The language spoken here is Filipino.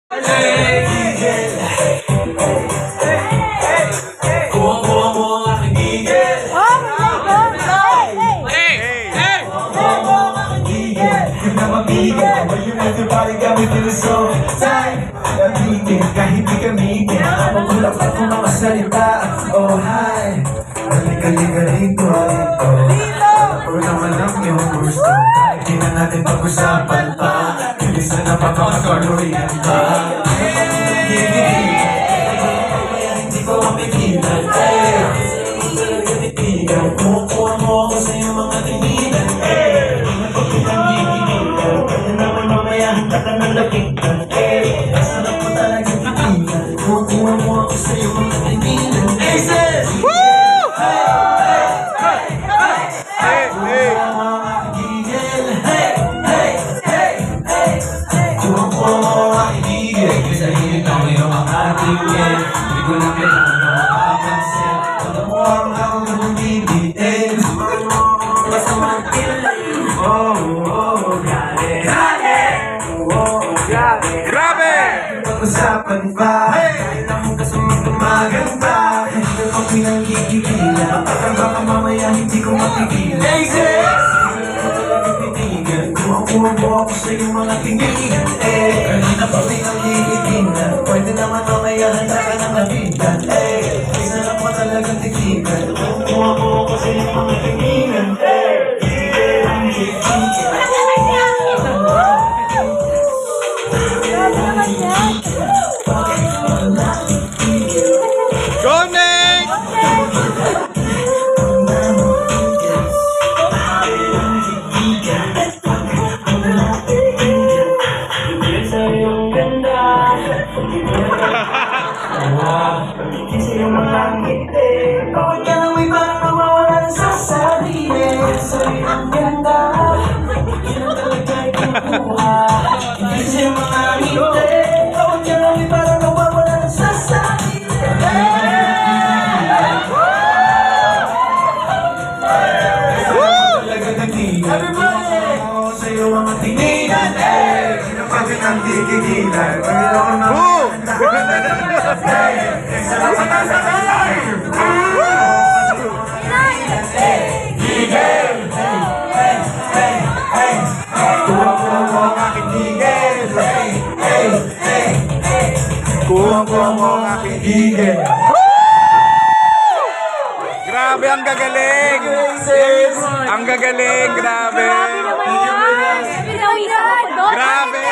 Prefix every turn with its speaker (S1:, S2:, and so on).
S1: Kuha mo ang aking gigil. Everybody got me feeling so tight. Nabigil kahit di gamitin. Magulat ako mga salita. Oh hi, halika rito. Ako naman ang iyong gusto. Kahit di na natin pag-usapan pa. Bilisan na papakasuluyan pa. Hindi ko mapigilan. Kumukuha mo ako sa iyong mga tinginan. Handa ka ng lapitan, sarap mo talagang tigilan. Kukuha mo ako sa iyong mga tinginan. Aces! Woo! Hey! Hey! Hey! Hey! Hey! Kuha mo ang aking gigil. Hey! Hey! Hey! Hey! Kuha mo ang aking gigil. Sa hilit ang iyong mga tingin. Hindi ko na kailangan makapansin. Wala mo ang ako ng bibitin. Masamang kilig. Oh, galing.
S2: Grabe!
S1: Pag-usapan pa, kailan mo kasi magtumagan pa. Hindi ko pinanggigilan. Baka mamaya hindi ko mapigilan. Aces! Kuha mo ako sa iyong mga tinginan. Kanina pa pinanggigilan. Pwede naman mamaya handa ka ng lapitan. Sarap mo talagang tigilan. Kuha mo ako sa iyong mga tinginan.
S2: Go, Nate!
S1: Sa iyong ganda. Sa iyong mga ngiti. Bakit ka nang may parang nawawalan sa sarili? Sa iyong ganda. Hindi na talaga ikukuha. Sa iyong mga ngiti. Bakit ka nang may parang nawawalan sa sarili? Sa iyong mga tinginan. Sino pa pinanggigilan? Panginoon na
S2: Kuha mo ang aking gigil. Grabe, ang gagaling! Ang gagaling, grabe!
S3: Grabe naman yan! Pinawisan!
S2: Grabe!